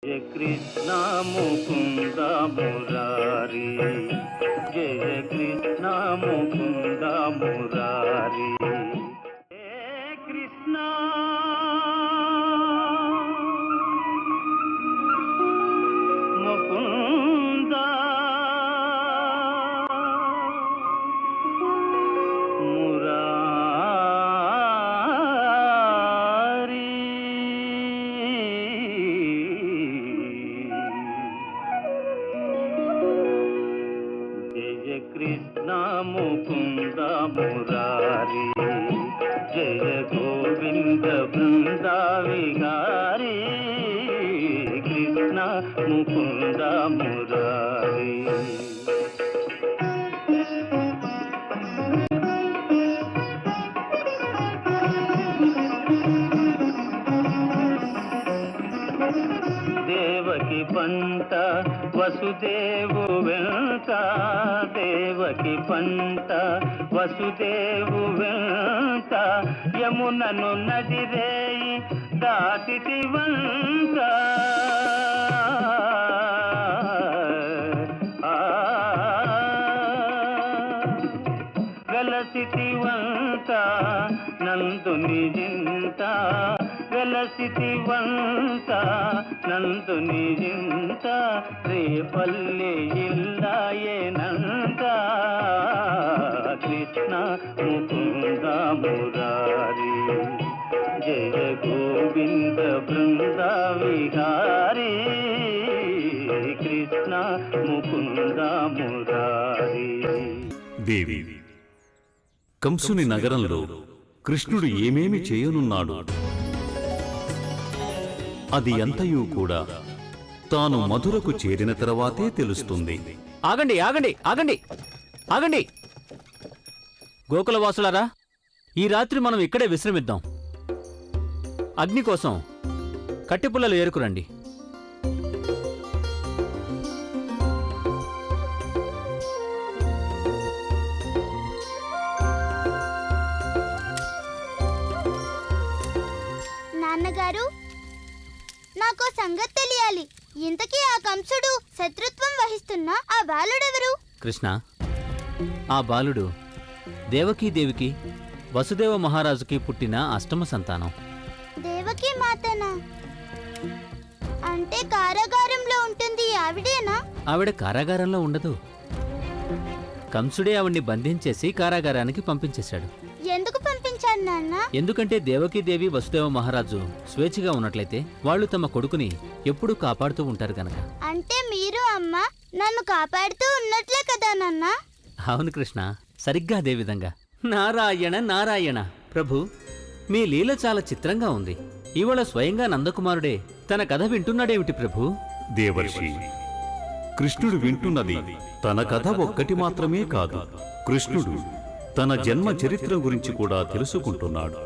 జయ కృష్ణ ముకుంద మురారి, జయ కృష్ణ ముకుంద మురారి. హే కృష్ణ ముకుంద కృష్ణ ముకుంద మురారి, జయ గోవింద బృంద విహారీ. కృష్ణ ముకుంద మురారి. దేవకి పంట వసుదేవు వెంట, దేవకి పంట వసుదేవు వెంట, యమునను నదిరేయి దాటితి వంట. వెలసితి వంట నందుని జింత, వెలసితి వంట నందుని జింత, రేపల్లి ఇల్లాయేనంత. కృష్ణ ముకుంద మురారి, జయ గోవింద బృంద విహారీ. కృష్ణ ముకుంద మురారి. దేవి, కంసుని నగరంలో కృష్ణుడు ఏమేమి చేయనున్నాడు, అది అంతయూ కూడా తాను మధురకు చేరిన తర్వాతే తెలుస్తుంది. ఆగండి ఆగండి ఆగండి ఆగండి! గోకులవాసులారా, ఈ రాత్రి మనం ఇక్కడే విశ్రమిద్దాం. అగ్ని కోసం కట్టెపుల్లలు ఏరుకురండి. నాన్నగారు, నాకు సంగతి తెలియాలి. ఇంతకీ ఆ కంసుడు శత్రుత్వం వహిస్తున్న ఆ బాలుడెవరు? కృష్ణ, ఆ బాలుడు దేవకీదేవికి వసుదేవ మహారాజుకి పుట్టిన అష్టమ సంతానం. దేవకీ మాతనా? అంటే కారాగారంలో ఉంటుంది ఆవిడేనా? ఆవిడ కారాగారంలో ఉండదు. కంసుడే ఆవిడ్ని బంధించేసి కారాగారానికి పంపించేశాడు. ఎందుకు పంపించాడు నాన్న? ఎందుకంటే దేవకీదేవి వసుదేవ మహారాజు స్వేచ్ఛగా ఉన్నట్లయితే వాళ్ళు తమ కొడుకుని ఎప్పుడూ కాపాడుతూ ఉంటారు గనక. అంటే మీరు అమ్మ నన్ను కాపాడుతూ ఉన్నట్లే కదా నాన్న? అవును కృష్ణ, సరిగ్గా అదే విధంగా. నారాయణ నారాయణ. ప్రభు, మీ లీల చాలా చిత్రంగా ఉంది. ఇవాళ స్వయంగా నందకుమారుడే తన కథ వింటున్నాడేమిటి ప్రభు? దేవర్షి, కృష్ణుడు వింటున్నది తన కథ ఒక్కటి మాత్రమే కాదు. కృష్ణుడు తన జన్మ చరిత్ర గురించి కూడా తెలుసుకుంటున్నాడు.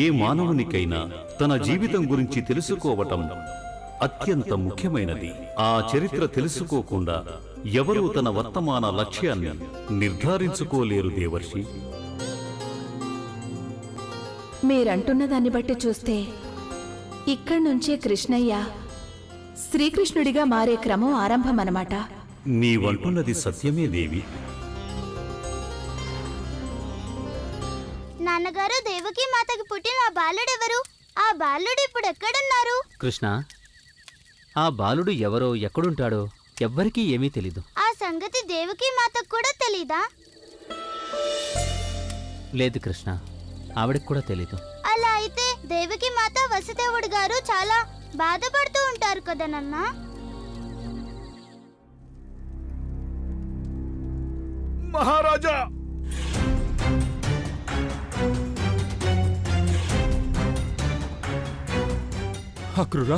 ఏ మానవునికైనా తన జీవితం గురించి తెలుసుకోవటం అత్యంత ముఖ్యమైనది. ఆ చరిత్ర తెలుసుకోకుండా ఎవరూ తన వర్తమాన లక్ష్యాన్ని నిర్ధారించుకోలేరు దేవర్షి. మీరంటున్న దాన్ని బట్టి చూస్తే ఇక్కడి నుంచే కృష్ణయ్య శ్రీకృష్ణుడిగా మారే క్రమం ఆరంభమన్నమాట. నీవంటున్నది సత్యమే దేవి. నాన్నగారు, దేవకీ మాతకి పుట్టిన ఆ బాలుడెవరు? ఆ బాలుడు ఇప్పుడు ఎక్కడున్నారు? కృష్ణ, ఆ బాలుడు ఎవరో ఎక్కడుంటాడో ఎవ్వరికీ ఏమీ తెలీదు. ఆ సంగతి దేవకీ మాతకు కూడా తెలీదా? లేదు కృష్ణ, ఆవిడకి కూడా తెలీదు. అలా అయితే దేవకీ మాత వసుదేవుడు గారు చాలా బాధపడుతూ ఉంటారు కదా నాన్న? మహారాజా, అక్రూరా,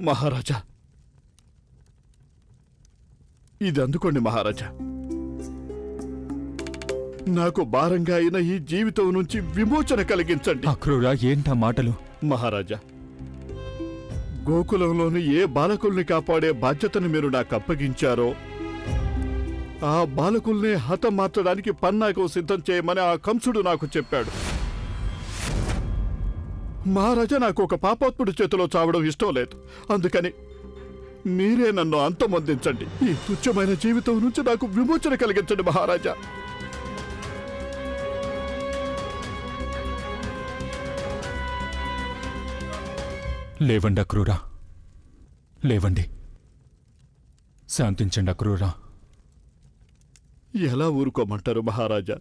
మహారాజా, ఇది అందుకోండి మహారాజా. నాకు భారంగా అయిన ఈ జీవితం నుంచి విమోచన కలిగించండి. అక్రూరా, ఏంటా మాటలు? మహారాజా, గోకులంలోని ఏ బాలకుల్ని కాపాడే బాధ్యతను మీరు నాకు అప్పగించారో ఆ బాలకుల్ని హతమార్చడానికి పన్నాగం సిద్ధం చేయమని ఆ కంసుడు నాకు చెప్పాడు. మహారాజా, నాకు ఒక పాపాత్ముడి చేతిలో చావడం ఇష్టం లేదు. అందుకని మీరే నన్ను అంతమొందించండి. ఈ తుచ్చమైన జీవితం నుంచి నాకు విమోచన కలిగించండి మహారాజా. లేవండి అక్రూరా, లేవండి. శాంతించండి అక్రూరా. ఎలా ఊరుకోమంటారు మహారాజా?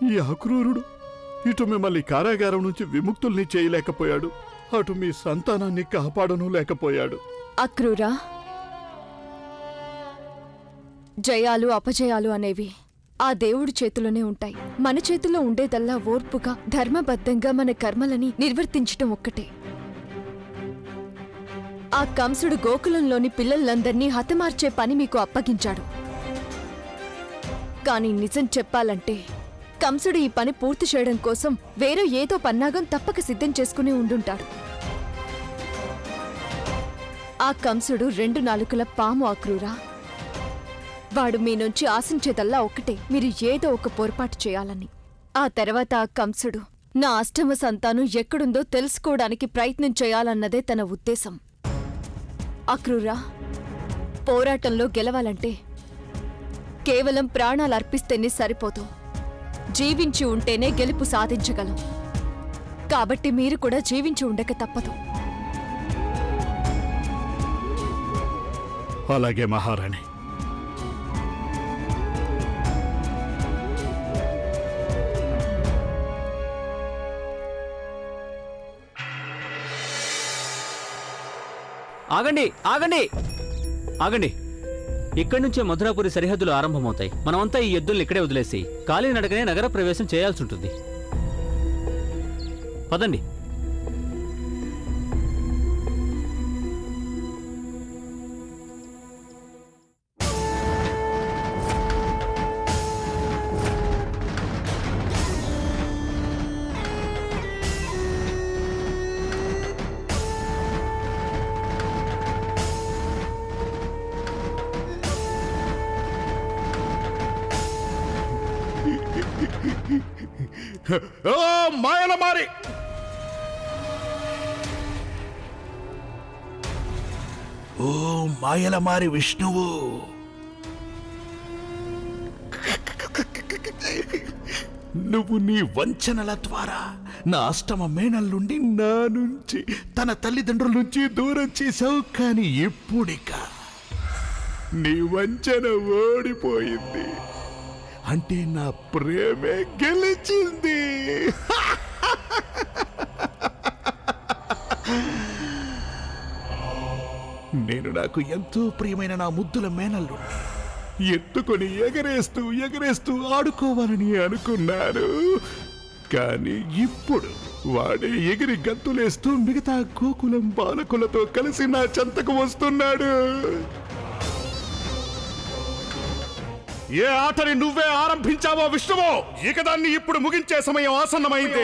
ఈ అక్రూరుడు ఇటు మిమ్మల్ని కారాగారం నుంచి విముక్తుల్ని చేయలేకపోయాడు, అటు మీ సంతానాన్ని కాపాడను లేకపోయాడు. అక్రూరా, జయాలు అపజయాలు అనేవి ఆ దేవుడి చేతిలోనే ఉంటాయి. మన చేతిలో ఉండేదల్లా ఓర్పుగా ధర్మబద్ధంగా మన కర్మలని నిర్వర్తించటం ఒక్కటే. ఆ కంసుడు గోకులంలోని పిల్లలందర్నీ హతమార్చే పని మీకు అప్పగించాడు. కానీ నిజం చెప్పాలంటే కంసుడు ఈ పని పూర్తి చేయడం కోసం వేరే ఏదో పన్నాగం తప్పక సిద్ధం చేసుకుని ఉండుంటాడు. ఆ కంసుడు 2 నాలుకల పాము అక్రూరా. వాడు మీ నుంచి ఆశించేదల్లా ఒక్కటే, మీరు ఏదో ఒక పొరపాటు చేయాలని. ఆ తర్వాత ఆ కంసుడు నా అష్టమ సంతానం ఎక్కడుందో తెలుసుకోవడానికి ప్రయత్నం చేయాలన్నదే తన ఉద్దేశం. అక్రూరా, పోరాటంలో గెలవాలంటే కేవలం ప్రాణాలు అర్పిస్తేనే సరిపోదు, జీవించి ఉంటేనే గెలుపు సాధించగలం. కాబట్టి మీరు కూడా జీవించి ఉండక తప్పదు. అలాగే మహారాణి. ఆగండి, ఆగండి, ఆగండి. ఇక్కడి నుంచే మధురాపురి సరిహద్దులు ఆరంభమవుతాయి. మనమంతా ఈ ఎద్దుల్ని ఇక్కడే వదిలేసి కాలినడకనే నగర ప్రవేశం చేయాల్సి ఉంటుంది. పదండి. ఓ మాయల మారి! ఓ మాయలమారి విష్ణువు, నువ్వు నీ వంచనల ద్వారా నా అష్టమ మేనల్ నుండి నా నుంచి తన తల్లిదండ్రుల నుంచి దూరం చేశావు. కానీ ఇప్పుడిక నీ వంచన ఓడిపోయింది. అంటే నా ప్రేమే గెలిచింది. నేను నాకు ఎంతో ప్రియమైన నా ముద్దుల మేనల్లు ఎత్తుకొని ఎగరేస్తూ ఎగరేస్తూ ఆడుకోవాలని అనుకున్నాను. కానీ ఇప్పుడు వాడే ఎగిరి గంతులేస్తూ మిగతా గోకులం బాలకులతో కలిసి నా చెంతకు వస్తున్నాడు. ఏ ఆటని నువ్వే ఆరంభించావో విష్ణువో, ఇక దాన్ని ఇప్పుడు ముగించే సమయం ఆసన్నమైంది.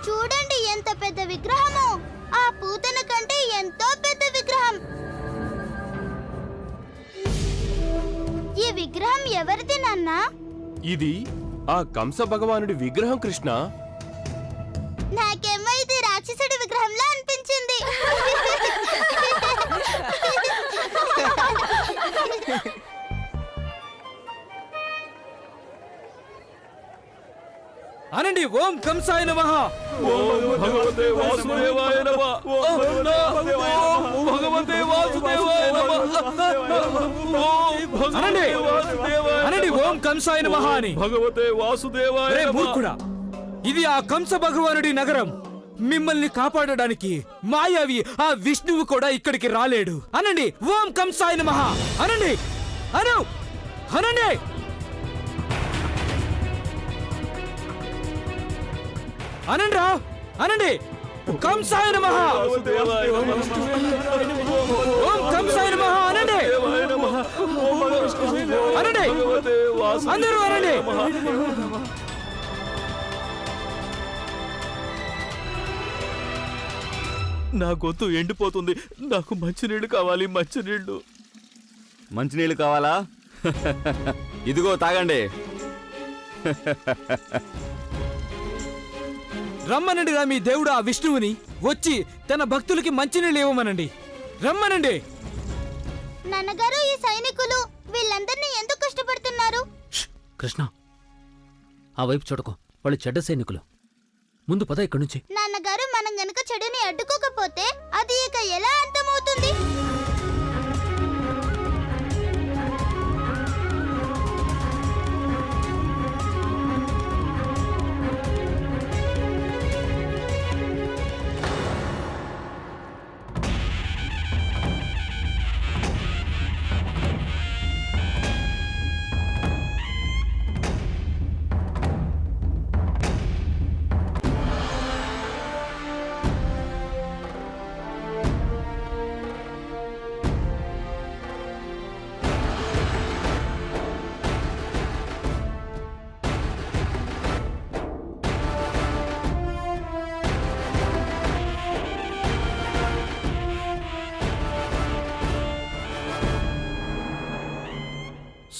చూడండి ఎంత పెద్ద విగ్రహము! ఆ పూతన కంటే ఎంతో పెద్ద విగ్రహం. ఈ విగ్రహం ఎవరిది నాన్నా? ఇది ఆ కంస భగవానుడి విగ్రహం కృష్ణ. నాకేమో ఇది రాక్షసుడి విగ్రహంలా అనిపించింది. అనండి, ఓం కంసాయ నమః. భగవతే వాసుదేవాయ నమః. భగవతే వాసుదేవాయ నమః. అనండి, ఓం కంసాయ నమః అని. భగవతే వాసుదేవాయ రే నమః. మూర్ఖుడా, ఇది ఆ కంస భగవానుడి నగరం. మిమ్మల్ని కాపాడడానికి మాయావి ఆ విష్ణువు కూడా ఇక్కడికి రాలేడు. అనండి ఓం కంసాయ నమః. అనండి, అనండి. అనండి రా, అనండి. కంసాయ నమః. ఓం కంసాయ నమః. అనండి, అనండి, అందరూ అనండి. నా గొంతు ఎండిపోతుంది. నాకు మంచినీళ్ళు కావాలి, మంచినీళ్ళు. మంచినీళ్ళు కావాలా? ఇదిగో తాగండి. రమ్మనండి రా మీ దేవుడు ఆ విష్ణువుని. వచ్చి తన భక్తులకి మంచినీళ్ళు ఇవ్వమనండి. రమ్మనండి. నాన్నగారు, ఈ సైనికులు వీళ్ళందరినీ ఎందుకు కష్టపడుతున్నారు? కృష్ణ, ఆ వైపు చూడకు, వాళ్ళు చెడ్డ సైనికులు. ముందు పద ఇక్కడి నుంచి. నాన్నగారు, మనం గనుక చెడుని అడ్డుకోకపోతే అది ఇక ఎలా అంతమవుతుంది?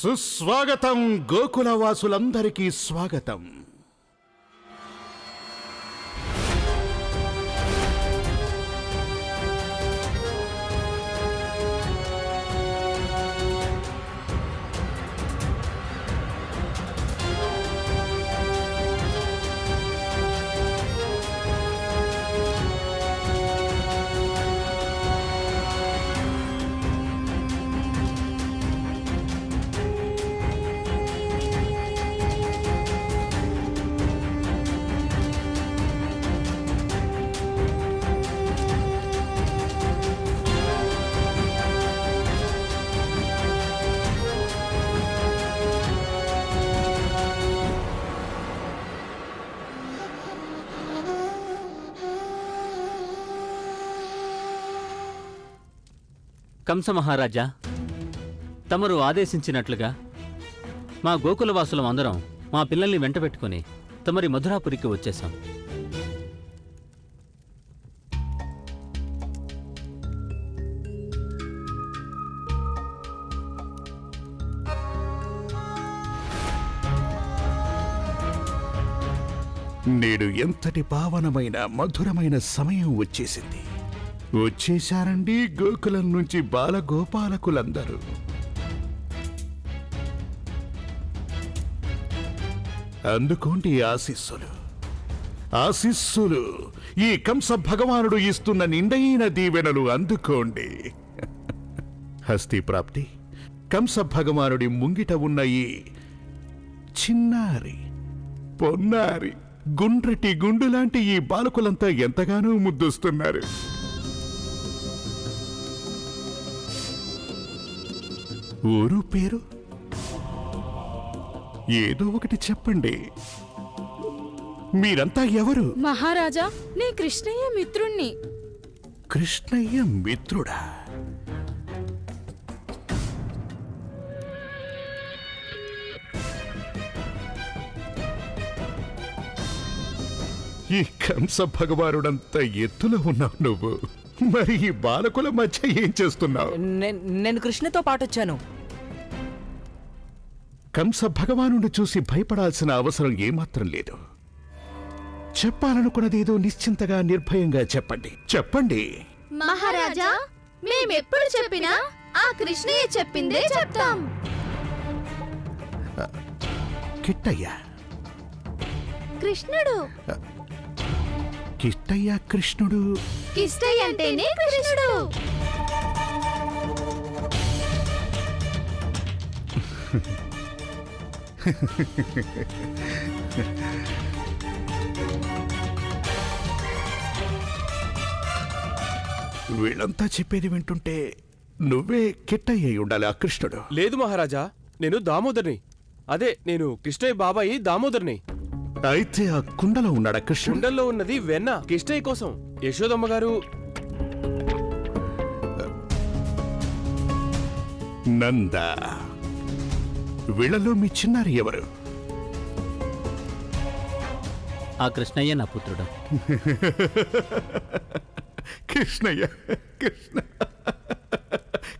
సుస్వాగతం గోకులవాసులందరికీ స్వాగతం. కంస మహారాజా, తమరు ఆదేశించినట్లుగా మా గోకులవాసులం అందరం మా పిల్లల్ని వెంట పెట్టుకుని తమరి మధురాపురికి వచ్చేశాం. నేడు ఎంతటి పావనమైన మధురమైన సమయం వచ్చేసింది. వచ్చేశారండి గోకులం నుంచి బాలగోపాలకులందరూ. అందుకోండి ఆశీస్సులు. ఆశీస్సులు ఈ కంస భగవానుడు ఇస్తున్న నిండైన దీవెనలు అందుకోండి. హస్తి ప్రాప్తి. కంస భగవానుడి ముంగిట ఉన్న ఈ చిన్నారి పొన్నారి గుండ్రటి గుండులాంటి ఈ బాలకులంతా ఎంతగానో ముద్దొస్తున్నారు. ఊరు పేరు ఏదో ఒకటి చెప్పండి. మీరంతా ఎవరు? మహారాజా, నీ కృష్ణయ్య మిత్రుణ్ణి. కృష్ణయ్య మిత్రుడా? ఈ కంస భగవానుడంత ఎత్తులో ఉన్నావు నువ్వు. మరి ఈ బాలకుల మధ్య ఏం చేస్తున్నావు? నేను కృష్ణతో పాటొచ్చాను. కంస భగవానుడు చూసి భయపడాల్సిన అవసరం ఏమాత్రం లేదు. చెప్పాలనుకున్నదేదో నిశ్చింతగా నిర్భయంగా చెప్పండి. చెప్పండి. మహారాజా, మేమెప్పుడు చెప్పినా ఆ కృష్ణయ్య చెప్పిందే చెప్తాం. కిట్టయ్య. కృష్ణుడు. కిట్టయ్య కృష్ణుడు. కిష్టయ్య అంటేనే కృష్ణుడు. వీళ్ళంతా చెప్పేది వింటుంటే నువ్వే కిట్టయ్య అయి ఉండాలి ఆ కృష్ణుడు. లేదు మహారాజా, నేను దామోదర్ని. అదే నేను కృష్ణయ్య బాబాయి దామోదర్ని. అయితే ఆ కుండలో ఉన్నాడా కృష్ణుడు? కుండల్లో ఉన్నది వెన్న, కిష్టయ్య కోసం. యశోదమ్మ గారు నంద, వీళ్ళలో మీ చిన్నారి ఎవరు? ఆ కృష్ణయ్య నా పుత్రుడు. కృష్ణయ్య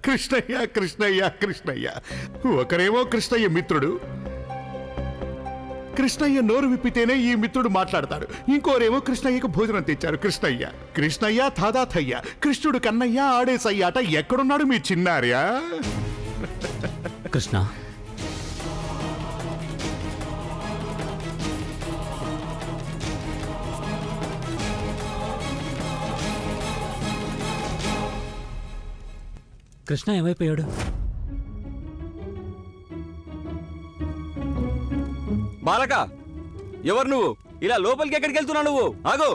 కృష్ణయ్య కృష్ణయ్య కృష్ణయ్య. ఒకరేమో కృష్ణయ్య మిత్రుడు, కృష్ణయ్య నోరు విప్పితేనే ఈ మిత్రుడు మాట్లాడతాడు. ఇంకోరేమో కృష్ణయ్యకు భోజనం తెచ్చారు. కృష్ణయ్య తాదాథయ్య, కృష్ణుడు కన్నయ్య ఆడే సయ్యాట. ఎక్కడున్నాడు మీ చిన్నార్యా? కృష్ణ, కృష్ణ ఏమైపోయాడు? బాలక, ఎవరు నువ్వు? ఇలా లోపలికి ఎక్కడికి వెళ్తున్నావు నువ్వు? ఆగు!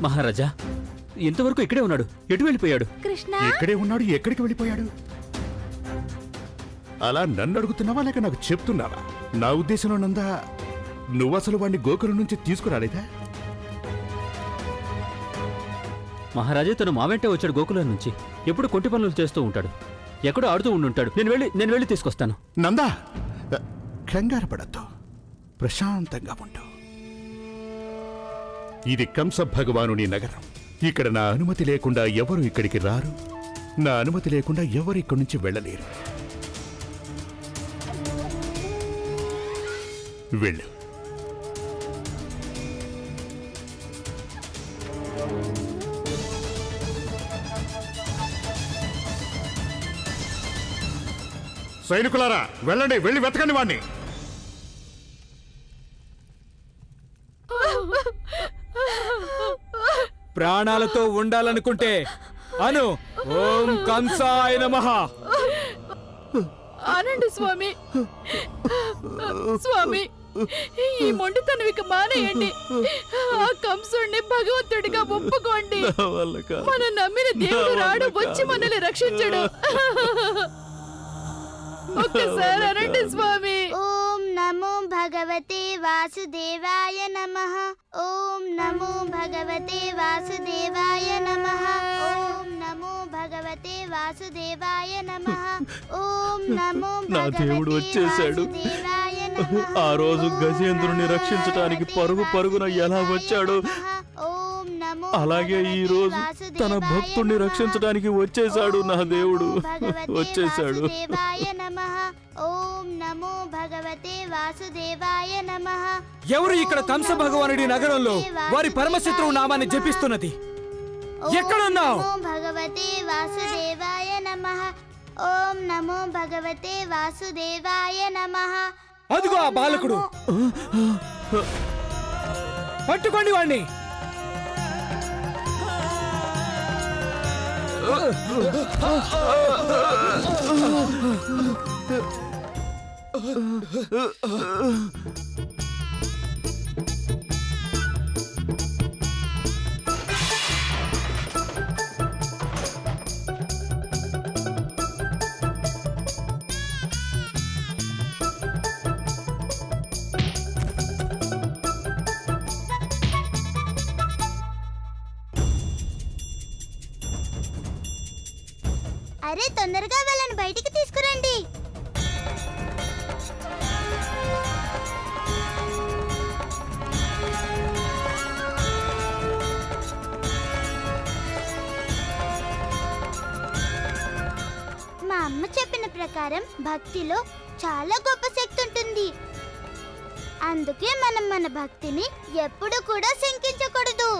మహారాజా, ఇంతవరకు ఇక్కడే ఉన్నాడు. ఎటు వెళ్ళిపోయాడు? కృష్ణ ఇక్కడే ఉన్నాడు. ఎక్కడికి వెళ్ళిపోయాడు? అలా నన్ను అడుగుతున్నావా లేక నాకు చెప్తున్నావా? నా ఉద్దేశంలో నందా, నువ్వసలు వాడిని గోకులం నుంచి తీసుకురాలేదా? మహారాజా, తను మా వెంటే వచ్చాడు గోకులం నుంచి. ఎప్పుడు కొంటి పనులు చేస్తూ ఉంటాడు. ఎక్కడో ఆడుతూ ఉండుంటాడు. నేను వెళ్ళి తీసుకొస్తాను. నందా, కంగారు పడద్దు, ప్రశాంతంగా ఉండు. ఇది కంస భగవానుని నగరం. ఇక్కడ నా అనుమతి లేకుండా ఎవరు ఇక్కడికి రారు. నా అనుమతి లేకుండా ఎవరు ఇక్కడి నుంచి వెళ్ళలేరు. వెళ్ళు. సైనికులారా, వెళ్ళండి, వెళ్ళి వెతకండి వాణ్ణి. ప్రాణాలతో ఉండాలనుకుంటే అను ఓం కంసాయ నమః. ఆనండి స్వామి. స్వామి, ఈ మొండితనం ఇక మానేయండి. ఆ కంసుడిని భగవంతుడిగా ఒప్పుకోండి. మనం నమ్మిన దేవుడు రాడు, వచ్చి మనల్ని రక్షించడు. ఒక్కసారి అనండి స్వామి. ఓం నమో భగవతే వాసుదేవాయ నమః. ఓం నమో భగవతే వాసుదేవాయ నమః. ఓం నమో భగవతే వాసుదేవాయ నమః. ఓం నమో నా దేవుడు వచ్చేశాడు. ఆ రోజు గజేంద్రుని రక్షించటానికి పరుగు పరుగున ఎలా వచ్చాడో అలాగే ఈ రోజు తన భక్తుడిని రక్షించడానికి వచ్చేశాడు. నా దేవుడు వచ్చేశాడు. ఓం నమో భగవతే వాసుదేవాయ నమః. ఎవరు ఇక్కడ కంస భగవానుడి నగరంలో వారి పరమశత్రువు నామాన్ని జపిస్తున్నది? ఎక్కడున్నావు? ఓం భగవతే వాసుదేవాయ నమః. ఓం నమో భగవతే వాసుదేవాయ నమః. అదిగో ఆ బాలకుడు. పట్టుకోండి వాణ్ణి. అరే, తొందరగా వాళ్ళని బయటికి తీసుకురండి. మా అమ్మ చెప్పిన ప్రకారం భక్తిలో చాలా గొప్ప శక్తి ఉంటుంది. అందుకే మనం మన భక్తిని ఎప్పుడు కూడా శంకించకూడదు.